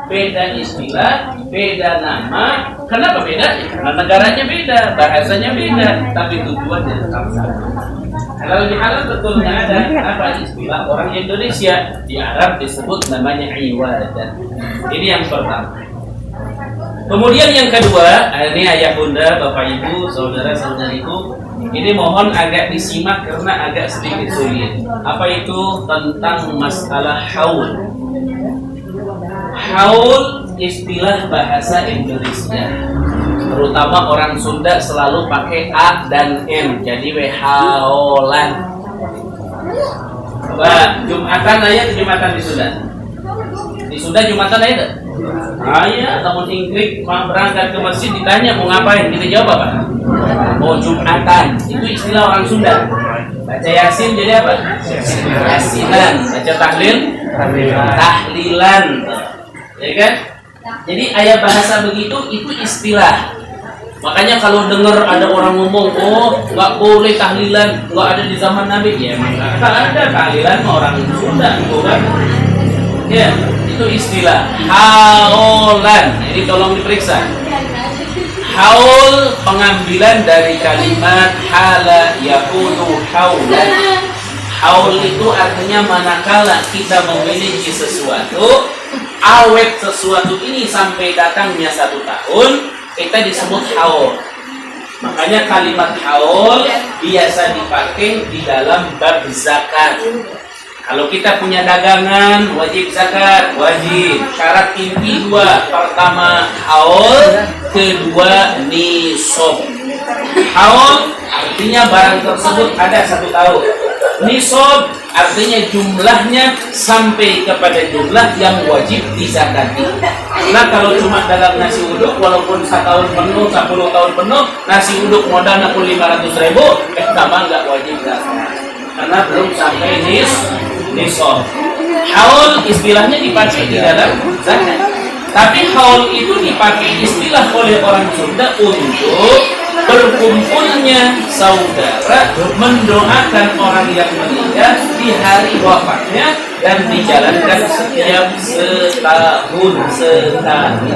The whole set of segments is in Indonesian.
beda istilah, beda nama. Kenapa beda? Karena negaranya beda, bahasanya beda, tapi tujuannya tetap sama. Kalau di halal betul nggak ada apa istilah orang Indonesia, di Arab disebut namanya iwadah. Ini yang pertama. Kemudian yang kedua, ini ayah bunda, bapak ibu, saudara saudariku, ini mohon agak disimak karena agak sedikit sulit. Apa itu? Tentang masalah haul. Haul istilah bahasa Indonesia, terutama orang Sunda selalu pakai A dan N, jadi haulan. Coba Jumatan ayat Jumatan di Sunda. Di Sunda Jumatan ayat. Ayah, namun Ingrid berangkat ke masjid ditanya mau ngapain, kita jawab apa? Mau Jumatan. Itu istilah orang Sunda. Baca Yasin jadi apa? Yasinan. Baca tahlil? Tahlilan. Ya kan? Jadi ayat bahasa begitu itu istilah. Makanya kalau dengar ada orang ngomong, oh nggak boleh tahlilan, nggak ada di zaman Nabi, ya nggak ada tahlilan orang Sunda, bukan? Ya, itu istilah haulan. Ini tolong diperiksa. Haul pengambilan dari kalimat hala yaqulu haulan. Haul itu artinya manakala kita memiliki sesuatu, awet sesuatu ini sampai datangnya 1 tahun, kita disebut haul. Makanya kalimat haul biasa dipakai di dalam bab zakat. Kalau kita punya dagangan, wajib zakat, wajib. Syarat inti 2, pertama haul, kedua nisab. Haul artinya barang tersebut ada 1 tahun. Nisab artinya jumlahnya sampai kepada jumlah yang wajib dizakati. Nah kalau cuma dalam nasi uduk, walaupun 1 tahun penuh, 10 tahun penuh, nasi uduk modalnya pun 500.000, sama nggak wajib zakat. Karena belum sampai nisab. Haul istilahnya dipakai di dalam zakat. Tapi haul itu dipakai istilah oleh orang Sunda untuk berkumpulnya saudara mendoakan orang yang meninggal di hari wafatnya dan dijalankan setiap setahun sekali.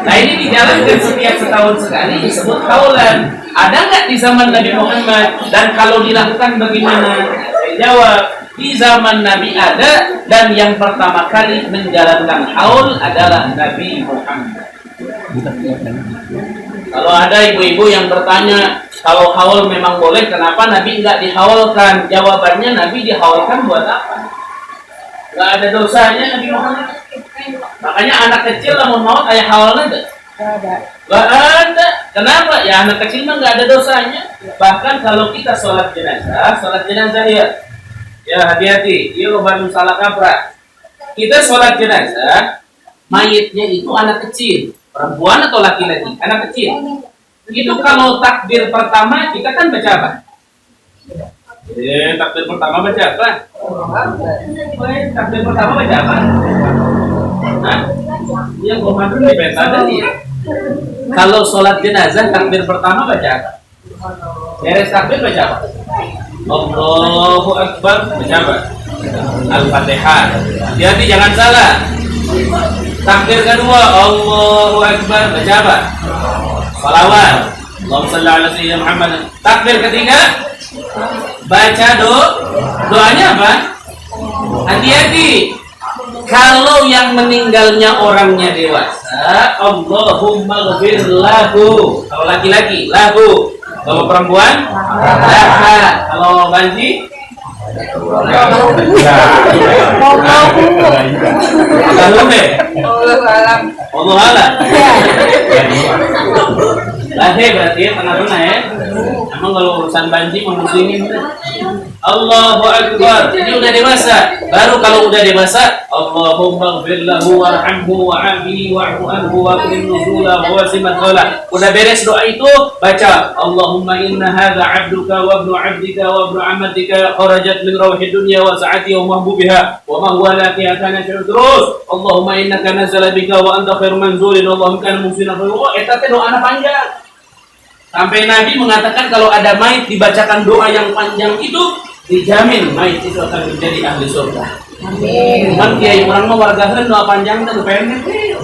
Nah ini dijalankan setiap setahun sekali disebut haulan. Ada nggak di zaman Nabi Muhammad? Dan kalau dilakukan bagaimana? Saya jawab, di zaman Nabi ada, dan yang pertama kali menjalankan haul adalah Nabi Muhammad. Kalau ada ibu-ibu yang bertanya, kalau haul memang boleh, kenapa Nabi nggak dihaulkan? Jawabannya, Nabi dihaulkan buat apa? Nggak ada dosanya Nabi Muhammad. Makanya anak kecil namun maut ayah haulnya enggak? Nggak ada. Kenapa? Ya anak kecil mah nggak ada dosanya. Bahkan kalau kita sholat jenazah ya hati-hati. Iya baru salah kaprah. Kita sholat jenazah, mayitnya itu anak kecil, perempuan atau laki-laki? Anak kecil. Itu kalau takbir pertama kita kan baca apa? Takbir pertama baca apa? Takbir pertama baca apa? Hah? Yang komando di peta tadi ya. Kalau sholat jenazah takbir pertama baca apa? Beres takbir baca apa? Allahu Akbar baca apa? Al-Fatihah. Hati-hati jangan salah. Takbir kedua Allahu Akbar baca apa? Salawat. Allahumma shalli ala sayyidina Muhammad. Takbir ketiga baca doanya apa? Hati-hati. Kalau yang meninggalnya orangnya dewasa, Allahumma ghfir lahu. Kalau laki-laki, lahu. Kalau perempuan, laha. Kalau banji, Allah alam. Lahir berarti ya, tengah-tengah ya. Emang kalau urusan banji mau muslimin. Allahu Akbar. Ini udah dewasa. Baru kalau udah dewasa, Allahumma ighfir lahu warhamhu wa'afihi wa'fu anhu wa'krim nuzulahu wa wasimat shalah. Udah beres doa itu, baca Allahumma inna hadza 'abduka wa ibnu 'abdika wa ibnu 'amatika kharajat min rawhid dunya wa sa'ati wa mahbubiha wa ma huwa la fi'atana terus. Allahumma innaka nazala bika wa anta khairu manzulin Allahumma kana musliman. Oh, eta teh doa panjang. Sampai Nabi mengatakan kalau ada mayit dibacakan doa yang panjang itu, dijamin mayit itu akan menjadi ahli surga. Cuman kiai orang mah warga hendak panjang dan pendek.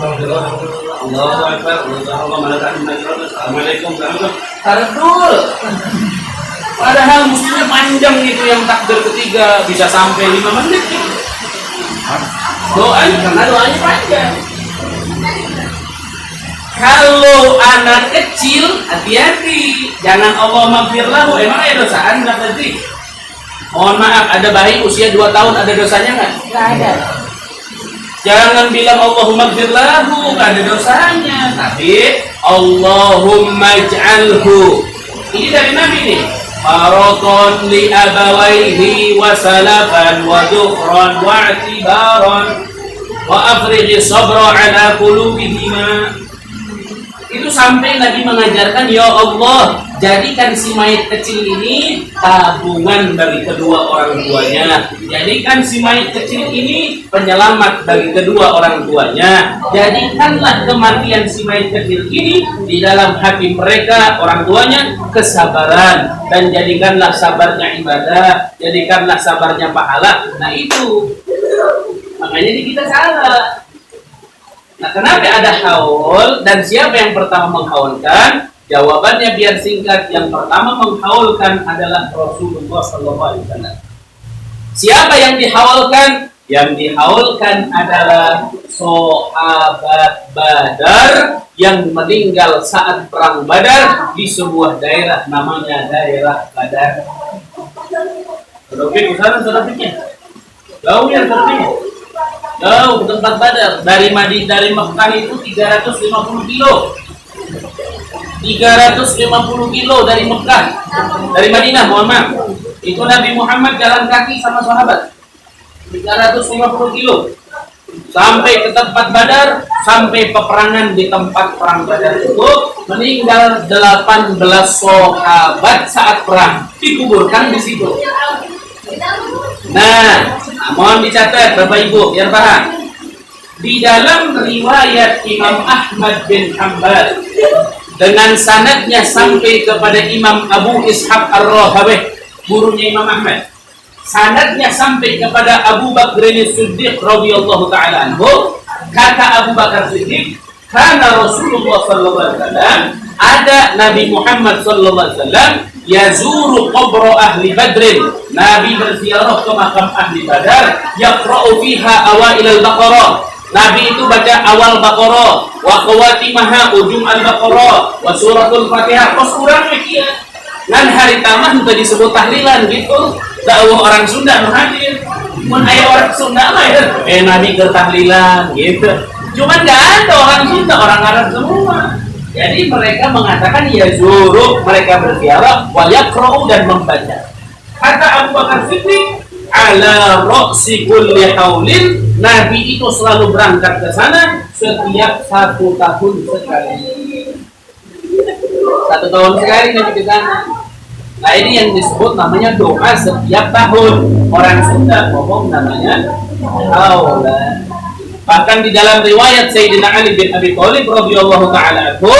Allahu Akbar. Assalamualaikum. Taradul. Padahal mestinya panjang itu yang takbir ketiga bisa sampai 5 menit. Doanya karena doanya panjang. Kalau anak kecil hati-hati, jangan Allah maghfirlahu. Emang ada dosaan anak tadi? Mohon maaf, ada bayi usia 2 tahun ada dosanya nggak? Nggak ada. Jangan bilang Allahumma maghfirlahu, nggak ada dosanya. Tapi Allahumma ij'alhu. Ini dari Nabi nih. Faradun li abawaihi wa salafan wa dukhran wa i'tibaran wa afrighi sabra ala qulubihima. Itu sampai Nabi mengajarkan, ya Allah, jadikan si mayat kecil ini tabungan bagi kedua orang tuanya. Jadikan si mayat kecil ini penyelamat bagi kedua orang tuanya. Jadikanlah kematian si mayat kecil ini di dalam hati mereka, orang tuanya, kesabaran. Dan jadikanlah sabarnya ibadah. Jadikanlah sabarnya pahala. Nah itu. Makanya kita salah. Nah, kenapa ada haul dan siapa yang pertama menghaulkan? Jawabannya biar singkat. Yang pertama menghaulkan adalah Rasulullah SAW. Siapa yang dihaulkan? Yang dihaulkan adalah sahabat Badar yang meninggal saat perang Badar di sebuah daerah namanya daerah Badar. Terlebih kesana terlebihnya. Jauh ya terlebihnya. Jauh tempat Badar dari Mekah itu 350 kilo. 350 kilo dari Mekah, dari Madinah, mohon maaf. Itu Nabi Muhammad jalan kaki sama sahabat. 350 kilo sampai ke tempat Badar, sampai peperangan di tempat perang Badar itu meninggal 18 sahabat saat perang, dikuburkan di situ. Nah, mohon dicatat Bapak Ibu biar paham. Di dalam riwayat Imam Ahmad bin Hanbal dengan sanadnya sampai kepada Imam Abu Ishaq Ar-Rahawih, gurunya Imam Ahmad. Sanadnya sampai kepada Abu Bakar As-Siddiq radhiyallahu taala anhu. Kata Abu Bakar Siddiq, karena Rasulullah sallallahu alaihi wasallam, ada Nabi Muhammad sallallahu alaihi wasallam yazuru qabra ahli Badrin. Nabi berziarah ke makam ahli Badar, yaqra'u fiha awail al-Baqarah. Nabi itu baca awal Baqarah, wa khawatimah ujung al-Baqarah, wa suratul Fatihah. Kos urang kieu. Ngan hari tamah teu disebut tahlilan gitu. Dawuh orang Sunda nu hadir. Mun aya orang Sunda mah Nabi keur tahlilan gitu. Cuman enggak ada orang Sunda, orang Arab semua. Jadi mereka mengatakan yazuru, mereka berziarah, wa yaqra'u dan membaca. Kata Abu Bakar Siddiq, ala ra'si kulli haulin, Nabi itu selalu berangkat ke sana setiap 1 tahun sekali. 1 tahun sekali Nabi ke sana. Nah ini yang disebut namanya doa setiap tahun. Orang Sunda ngomong namanya haulan. Bahkan di dalam riwayat Sayyidina Ali bin Abi Thalib radhiyallahu taala anhu,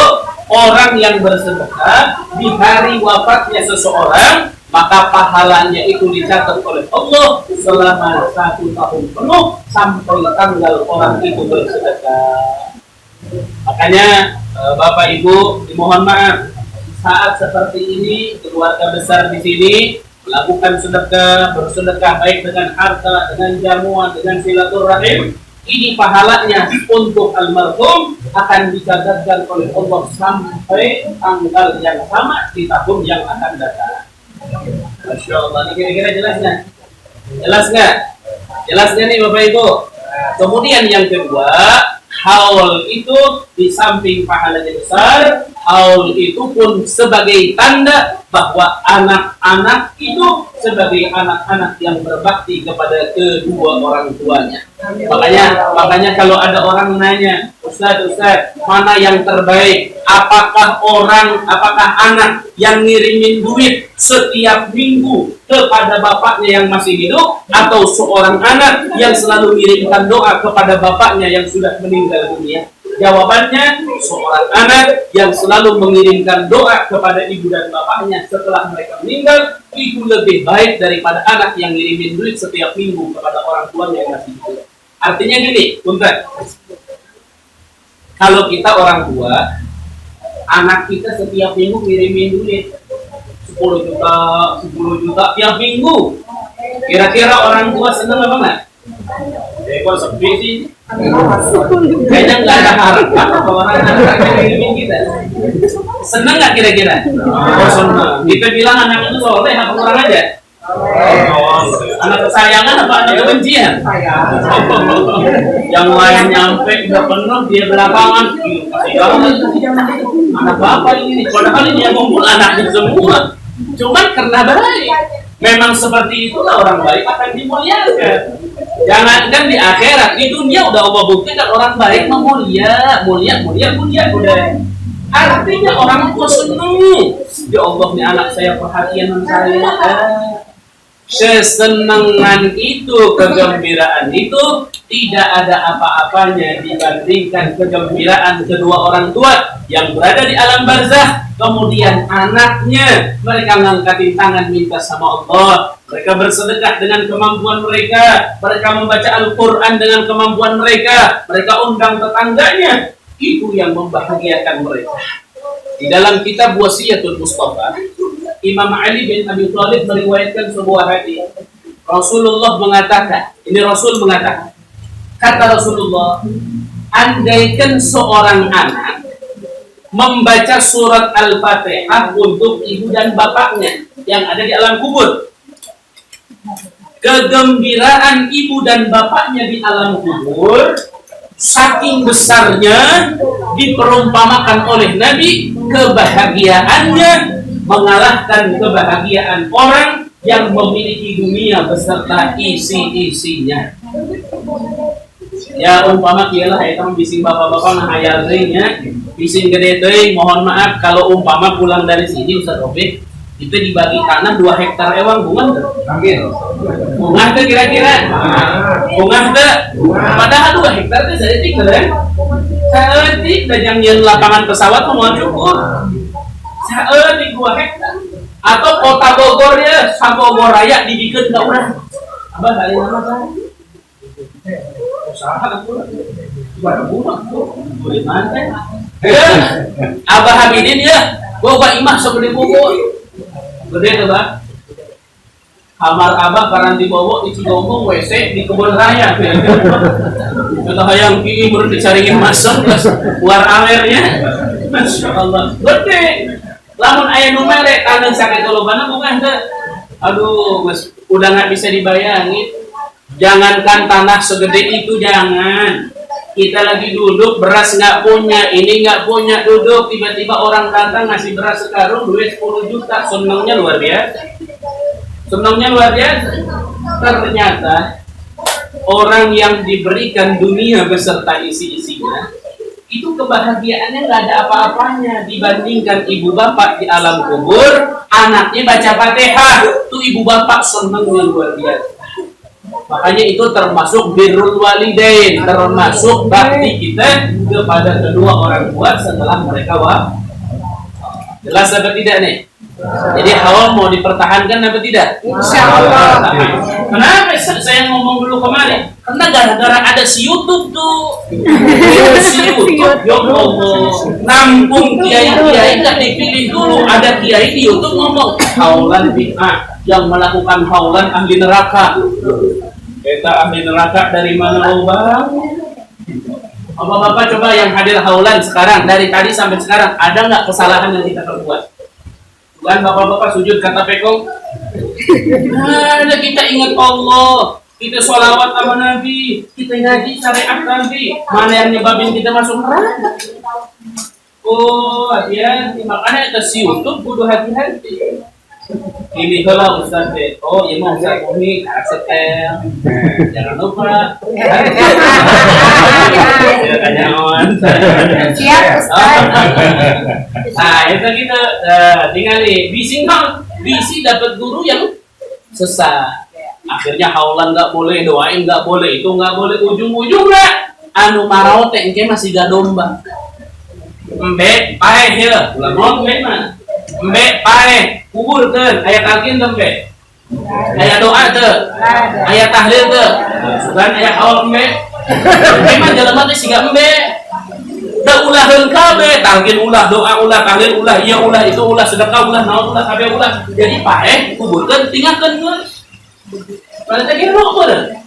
orang yang bersedekah di hari wafatnya seseorang, maka pahalanya itu dicatat oleh Allah selama 1 tahun penuh sampai tanggal orang itu bersedekah. Makanya Bapak Ibu dimohon maaf, saat seperti ini keluarga besar di sini melakukan sedekah, bersedekah baik dengan harta, dengan jamuan, dengan silaturahim. Ini pahalanya untuk almarhum akan dicatatkan oleh Allah sampai tanggal yang sama di tahun yang akan datang. Masya Allah, ini kira-kira jelas nggak? Jelas nggak? Jelas nggak nih Bapak Ibu? Kemudian yang kedua, haul itu di samping pahalanya besar, haul itu pun sebagai tanda bahwa anak-anak itu sebagai anak-anak yang berbakti kepada kedua orang tuanya. Makanya kalau ada orang nanya, Ustaz, mana yang terbaik? Apakah anak yang ngirimin duit setiap minggu kepada bapaknya yang masih hidup, atau seorang anak yang selalu mengirimkan doa kepada bapaknya yang sudah meninggal dunia? Jawabannya, seorang anak yang selalu mengirimkan doa kepada ibu dan bapaknya setelah mereka meninggal itu lebih baik daripada anak yang ngirimin duit setiap minggu kepada orang tuanya yang masih hidup. Artinya gini, punten. Kalau kita orang tua, anak kita setiap minggu ngirimin duit 10 juta, 10 juta tiap minggu. Kira-kira orang tua senang apa enggak? Kok sepi sih? Kayaknya nggak ada harapan apa orang yang ngirimin kita. Senang nggak kira-kira? Oh senang. Kita bilang anak itu soleh apa kurang aja? Anak kesayangan apa anak kebencian? Yang lain nyampe udah penuh dia belakangan. Anak bapak ini, padahal ini yang ngumpul anaknya semua. Cuman karena baik. Memang seperti itulah orang baik akan dimuliakan. Jangankan di akhirat, di dunia udah Allah buktikan orang baik mulia udah. Artinya orang tua seneng. Ya Allah nih anak saya perhatian sama saya. Kesenangan itu, kegembiraan itu tidak ada apa-apanya dibandingkan kegembiraan kedua orang tua yang berada di alam barzah. Kemudian anaknya, mereka ngangkatin tangan minta sama Allah, mereka bersedekah dengan kemampuan mereka, mereka membaca Al-Quran dengan kemampuan mereka, mereka undang tetangganya. Itu yang membahagiakan mereka. Di dalam kitab Wasiyatul Mustafa, Imam Ali bin Abi Thalib meriwayatkan sebuah hadis. Rasulullah mengatakan, ini Rasul mengatakan, kata Rasulullah, andaikan seorang anak membaca surat Al-Fatihah untuk ibu dan bapaknya yang ada di alam kubur, kegembiraan ibu dan bapaknya di alam kubur saking besarnya diperumpamakan oleh Nabi, kebahagiaannya mengalahkan kebahagiaan orang yang memiliki dunia beserta isi-isinya. Ya umpama kialah eta bising bapak-bapak ngahayal teh nya, bising gede teh, mohon maaf kalau umpama pulang dari sini Ustaz Robik, itu dibagi tanah 2 hektar ewang bunga teh. Bunga teh kira-kira. Bunga teh. Padahal 2 hektar teh saeutik teh. Saeutik da jang nyeun lapangan pesawat mah cukup. Saeutik 2 hektar. Atau kota Bogor ya, Bogor Raya dibikeun ka urang. Abah balik nama kan? Usaha kan pula. Buat rumah tuh, boleh mantai. Abah Hamidin ya, boga imah sebeli Bogor. Gede tuh Bang. Kamar Abah karena dibawa di Cigombong WC di kebun raya. Kita hayang ini baru dicariin masuk keluar airnya. Masya Allah. Gede. Lamun aya nu mere taneuh sakit lobana bunga teh. Aduh, udah nggak bisa dibayangin. Jangankan tanah segede itu, jangan. Kita lagi duduk, beras nggak punya, ini nggak punya, duduk tiba-tiba orang datang ngasih beras sekarung, duit 10 juta, senangnya luar biasa. Senangnya luar biasa. Ternyata orang yang diberikan dunia beserta isi-isinya, itu kebahagiaannya nggak ada apa-apanya dibandingkan ibu bapak di alam kubur, anaknya baca Fatihah, tuh ibu bapak senangnya luar biasa. Makanya itu termasuk birrul walidain, termasuk bakti kita kepada kedua orang tua setelah mereka wafat. Jelas apa tidak nih? Jadi haul mau dipertahankan apa tidak? Insyaallah. Kenapa saya ngomong dulu kemarin? Karena gara-gara ada si YouTube tuh. Si YouTube, ya Allah. Nampung kiai-kiai nggak dipilih dulu. Ada kiai di YouTube ngomong haulan bid'ah, yang melakukan haulan ahli neraka. Kita ahli neraka dari mana lo bang? Bapak-bapak coba yang hadir haulan sekarang, dari tadi sampai sekarang, ada nggak kesalahan yang kita perbuat? Bukan bapak-bapak sujud kata pekong. Ada kita ingat Allah, kita sholawat sama Nabi, kita ngaji syariat Nabi. Mana yang nyebabin kita masuk neraka? Oh, hati-hati. Makanya kita si YouTube kudu hati-hati. Ini kalau Ustaz deh, oh iya mau Ustaz Umi setel, jangan lupa. Siap Ustaz. Nah itu kita tinggal nih, bisi dapat guru yang sesat. Akhirnya haulan nggak boleh, doain nggak boleh, itu nggak boleh, ujung-ujungnya anu marau teh engke masih ga domba. Embe pae heula, ulah ngomong embe mah. Embe pae kuburkeun aya talqin teu embe. Aya doa teu? Aya tahlil teu? Sugan aya kaul embe. Embe mah jelema teh siga embe. Da ulaheun kabeh, talqin ulah, doa ulah, tahlil ulah, ieu ulah, itu ulah, sedekah ulah, naon ulah, kabeh ulah. Jadi pae kuburkeun tinggalkeun geus. Berarti kieu bener.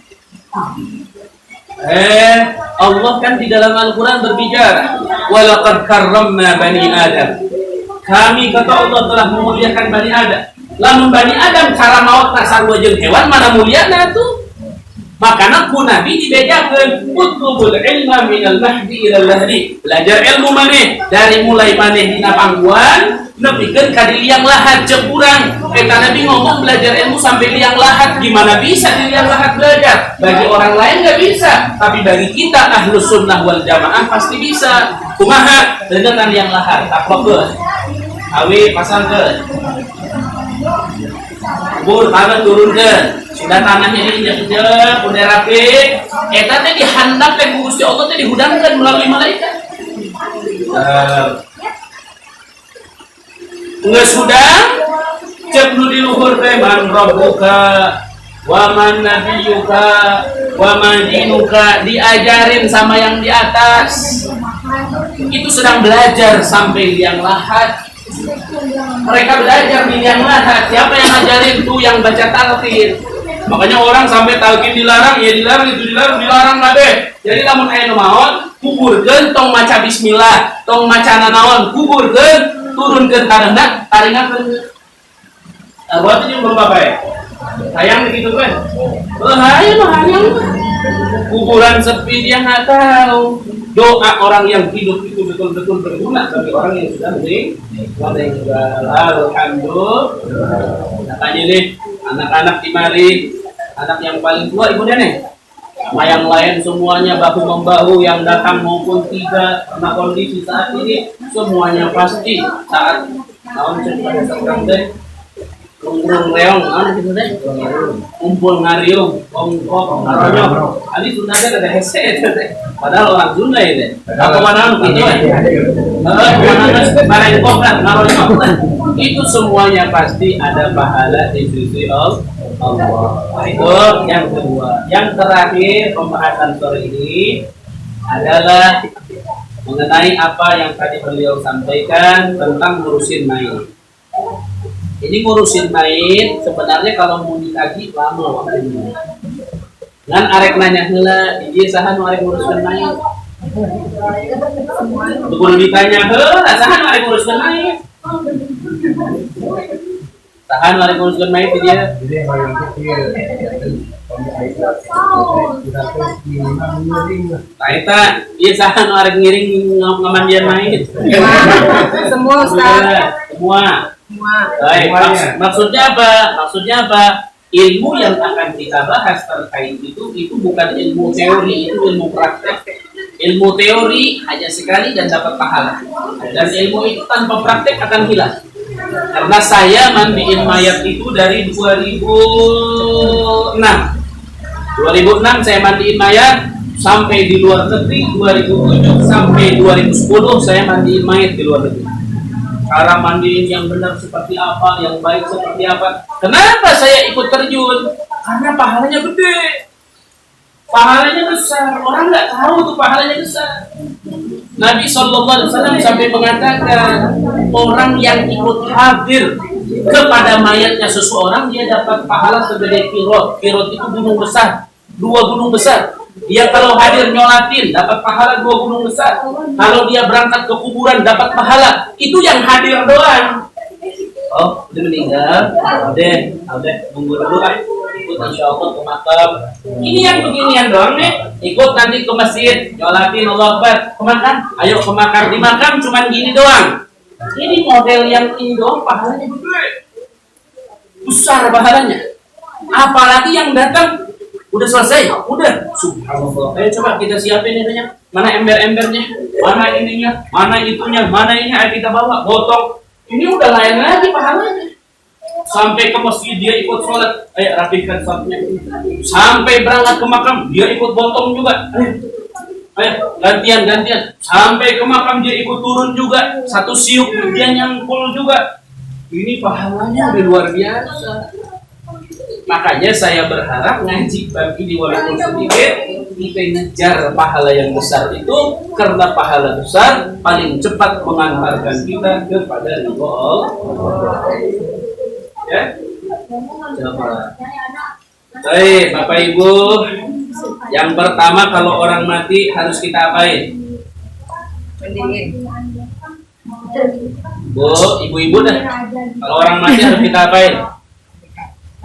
Allah kan di dalam Al-Quran berbicara, walaqad karramna bani Adam. Kami kata Allah telah memuliakan bani Adam. Lamun bani Adam cara maot sarua jeung hewan mana muliana tuh? Makana ku nabi dibedakeun utlubul ilma minal mahdi ilal lahdi. Belajar ilmu maneh dari mulai maneh dina pangguan nepikeun ka di liang lahat jeung urang. Eta nabi ngomong belajar ilmu sampai liang lahat, gimana bisa di liang lahat belajar? Bagi orang lain nggak bisa, tapi bagi kita ahlus sunnah wal jamaah pasti bisa. Kumaha? Dengan liang lahat. Taklokeun. Awi pasangkeun. Kubur tanah turunkeun. Sudah tanahnya diinjak-injak, udah rapi. Eta teh dihandap teh Gusti Allah teh dihudangkeun melalui malaikat. Geus hudang cek nu di luhur teh man rabbuka wa man nabiyuka wa man dinuka, diajarin sama yang di atas. Itu sedang belajar sampai liang lahat. Mereka belajar di liang lahat. Siapa yang ngajarin tuh? Yang baca talqin. Makanya orang sampai talqin dilarang, ya dilarang, itu dilarang kabeh. Jadi lamun aya nu maot, kuburkeun tong maca bismillah, tong maca nanaon, kuburkeun, turunkeun karena taringakeun. Buat itu belum apa ya? Sayang begitu kan? Bahaya mah hayang. Kuburan sepi dia nggak tahu. Doa orang yang hidup itu betul-betul berguna bagi orang yang sudah meninggal. Alhamdulillah. Katanya nih, anak-anak di mari, anak yang paling tua ibu nenek. Sama yang lain semuanya bahu membahu, yang datang maupun tidak. Karena kondisi saat ini semuanya pasti saat tahun pada sekarang deh. Kumrung reong, mana gitu deh? Kumpul ngariung, kongkong, ngaronyok. Tadi Sunda ada hese deh. Padahal orang Sunda ini. Apa mana gitu ya? Mana barang kongkong, ngaronyok. Itu semuanya pasti ada pahala di sisi Allah. Itu yang kedua. Yang terakhir pembahasan sore ini adalah mengenai apa yang tadi beliau sampaikan tentang ngurusin mayit. Ini ngurusin mayit sebenarnya kalau mau dikaji lama waktunya. Ngan arek nanya heula, di saha nu arek nguruskeun mayit? Kudu ditanya heula, saha nu arek nguruskeun mayit? Saha nu arek nguruskeun mayit di dia? Nah, eta ieu saha nu arek ngiring ngamandian mayit? Semua Ustaz. Semua. Baik, maksudnya apa? Maksudnya apa? Ilmu yang akan kita bahas terkait itu bukan ilmu teori, itu ilmu praktek. Ilmu teori hanya sekali dan dapat pahala. Dan ilmu itu tanpa praktek akan hilang. Karena saya mandiin mayat itu dari 2006. 2006 saya mandiin mayat sampai di luar negeri. 2007 sampai 2010 saya mandiin mayat di luar negeri. Cara mandiin yang benar seperti apa, yang baik seperti apa. Kenapa saya ikut terjun? Karena pahalanya gede. Pahalanya besar. Orang nggak tahu tuh pahalanya besar. Nabi SAW sampai mengatakan, orang yang ikut hadir kepada mayatnya seseorang, dia dapat pahala segede Kirot. Kirot itu gunung besar, 2 gunung besar. Dia kalau hadir nyolatin dapat pahala 2 gunung besar. Kalau dia berangkat ke kuburan dapat pahala. Itu yang hadir doang. Oh, udah meninggal. Udah, tunggu dulu kan. Ikut insya Allah ke makam. Ini yang beginian doang nih. Ikut nanti ke masjid, nyolatin Allah Akbar. Ke makam, ayo ke makam. Di makam cuman gini doang. Ini model yang ini doang pahalanya gede. Besar pahalanya. Apalagi yang datang udah selesai, udah. Subhanallah. Ayo coba kita siapin ininya. Mana ember-embernya, mana ininya, mana itunya, mana ini ayo kita bawa, gotong. Ini udah lain lagi pahalanya. Sampai ke masjid dia ikut sholat, ayo rapikan sholatnya. Sampai berangkat ke makam dia ikut botong juga. Ayo, gantian sampai ke makam dia ikut turun juga, satu siup dia nyangkul juga. Ini pahalanya udah luar biasa. Makanya saya berharap ngaji bab ini walaupun sedikit, kita ngejar pahala yang besar itu, karena pahala besar paling cepat mengantarkan kita kepada ridho Allah. Ya, coba. Baik, Bapak Ibu, yang pertama kalau orang mati harus kita apain? Bu, ibu-ibu dah. Kalau orang mati harus kita apain?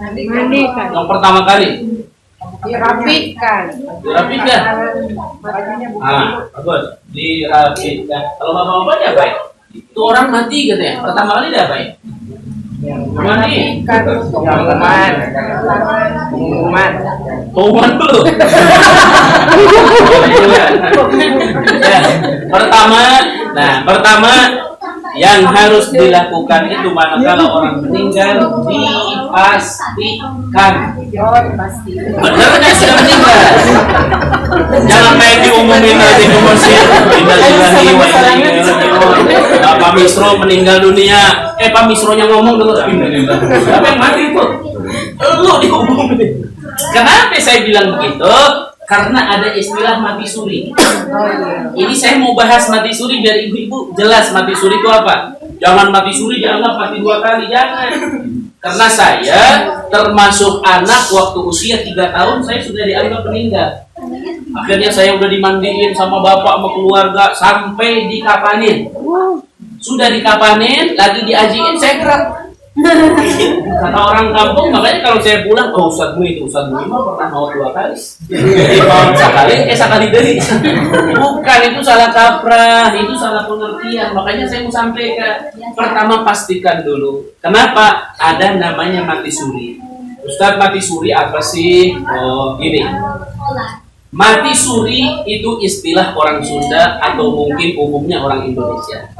Mandikan. Yang pertama kali Dirapikan. Bagus. Dirapikan. Kalau bapak-bapak diapain? Itu orang mati gitu ya. Pertama kali diapain? Mandi. Pengumuman dulu. Ya, pertama yang harus dilakukan itu manakala orang meninggal dipastikan benar nggak sudah meninggal. Jangan main diumumin aja di mesir. Pak Misro meninggal dunia. Pak Misronya ngomong dulu. Siapa yang mati itu? Lu diumumin. Kenapa saya bilang begitu? Karena ada istilah mati suri. Ini saya mau bahas mati suri biar ibu-ibu jelas mati suri itu apa. Jangan mati suri dianggap mati 2 kali, jangan. Karena saya termasuk anak waktu usia 3 tahun saya sudah dianggap meninggal. Akhirnya saya udah dimandiin sama bapak sama keluarga sampai dikapanin. Sudah dikapanin, lagi diajiin saya gerak. Kata orang kampung, makanya kalau saya pulang, Ustadz Mui mah pernah mau 2 kali. Mau sekali dari. Bukan, itu salah kaprah, itu salah pengertian. Makanya saya mau sampaikan. Pertama pastikan dulu. Kenapa? Ada namanya mati suri. Ustadz, mati suri apa sih? Oh, gini. Mati suri itu istilah orang Sunda atau mungkin umumnya orang Indonesia.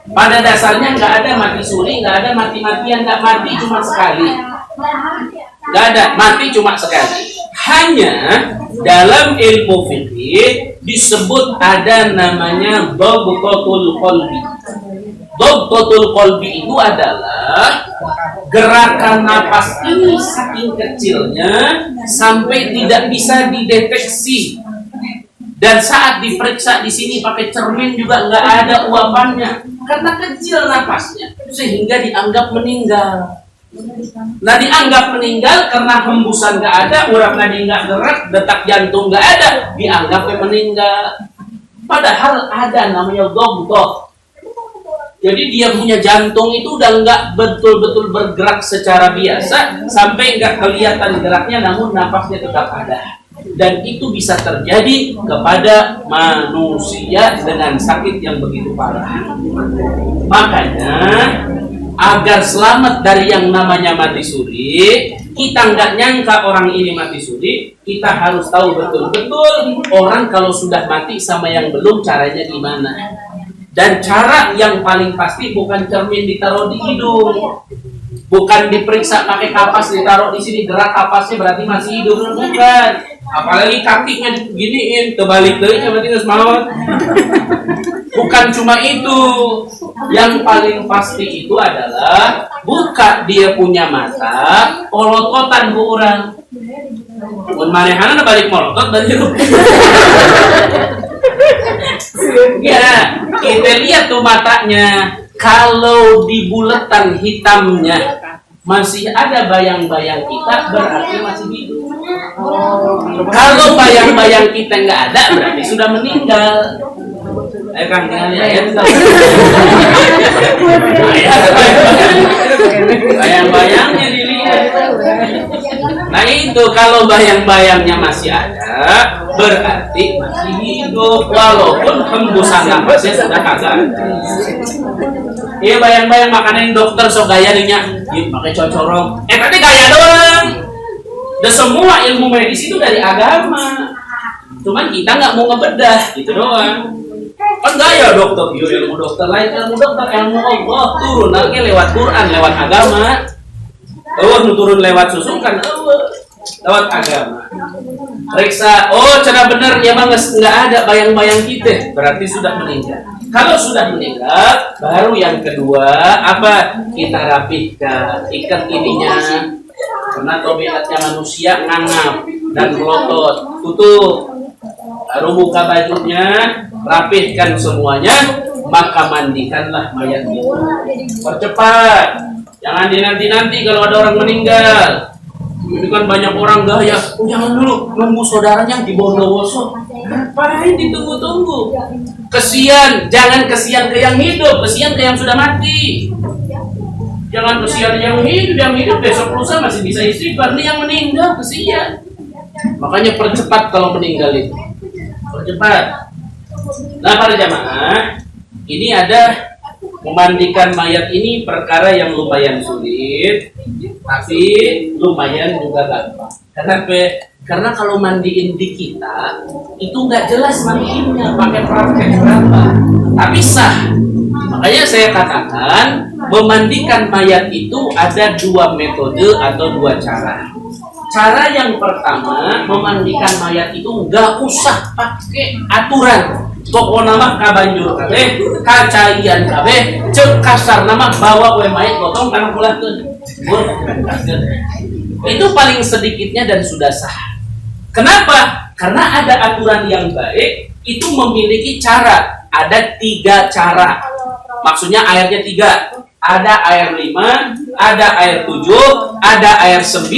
Pada dasarnya nggak ada mati suri, nggak ada mati-matian, nggak mati cuma sekali. Nggak ada, mati cuma sekali. Hanya dalam ilmu fikih disebut ada namanya dhabtatul qalbi. Dhabtatul qalbi itu adalah gerakan napas ini saking kecilnya sampai tidak bisa dideteksi. Dan saat diperiksa di sini pakai cermin juga nggak ada uapannya, karena kecil napasnya, sehingga dianggap meninggal. Nah, dianggap meninggal karena hembusan nggak ada, urat nadi nggak gerak, detak jantung nggak ada, dianggap meninggal. Padahal ada namanya dhabthah. Jadi dia punya jantung itu udah nggak betul-betul bergerak secara biasa, sampai nggak kelihatan geraknya, namun napasnya tetap ada. Dan itu bisa terjadi kepada manusia dengan sakit yang begitu parah. Makanya agar selamat dari yang namanya mati suri, kita nggak nyangka orang ini mati suri, kita harus tahu betul-betul orang kalau sudah mati sama yang belum caranya gimana. Dan cara yang paling pasti bukan cermin ditaruh di hidung, bukan diperiksa pakai kapas ditaruh di sini, gerak kapasnya berarti masih hidup, bukan. Apalagi kakinya diginiin, kebalik deh, berarti harus mawar. Bukan cuma itu, yang paling pasti itu adalah buka dia punya mata, olototan bu orang. Mun manehana balik molotot dari ya, kita lihat tuh matanya. Kalau di buletan hitamnya masih ada bayang-bayang kita, berarti masih hidup. Kalau bayang-bayang kita nggak ada, berarti sudah meninggal. Kang, ya. Bayang-bayangnya dilihat. Nah itu kalau bayang-bayangnya masih ada, berarti masih hidup, walaupun hembusan napasnya sudah kagak. Iya bayang-bayang makanan dokter sok gaya dinya, pakai cocorong. Tapi gaya doang. Dan semua ilmu medis itu dari agama. Cuman kita nggak mau ngebedah, gitu doang. Kan gaya dokter, ilmu dokter lain, ilmu dokter, ilmu Allah turun lagi lewat Quran, lewat agama. Turun lewat susukan, lewat agama. Periksa, oh cara benar ya bang, nggak ada bayang-bayang kita, berarti sudah meninggal. Kalau sudah meninggal, baru yang kedua apa? Kita rapihkan, ikat ininya, karena tabiatnya manusia ngangap dan melotot, tutup. Baru buka bajunya, rapihkan semuanya, maka mandikanlah mayat itu. Percepat, jangan dinanti-nanti kalau ada orang meninggal. Ini kan banyak orang gaya, oh jangan dulu, nunggu saudaranya di Bondowoso. Ngapain ditunggu-tunggu? Kesian, jangan kesian ke yang hidup, kesian ke yang sudah mati. Jangan kesian yang hidup besok lusa masih bisa istighfar, ini yang meninggal kesian. Makanya percepat kalau meninggal itu. Percepat. Nah para jamaah, ini ada memandikan mayat ini perkara yang lumayan sulit, tapi lumayan juga gampang. Kenapa? Karena kalau mandiin di kita itu nggak jelas mandiinnya pakai praktek berapa, tapi sah. Makanya saya katakan memandikan mayat itu ada dua metode atau dua cara. Cara yang pertama, memandikan mayat itu nggak usah pakai aturan. Toko nama kabanjur kabeh, kacaian kabeh, cek kasar nama bawa we mayat potong karena pulang tuh. Itu paling sedikitnya dan sudah sah. Kenapa? Karena ada aturan yang baik, itu memiliki cara. Ada 3 cara. Maksudnya airnya 3. Ada air 5, ada air 7, ada air 9.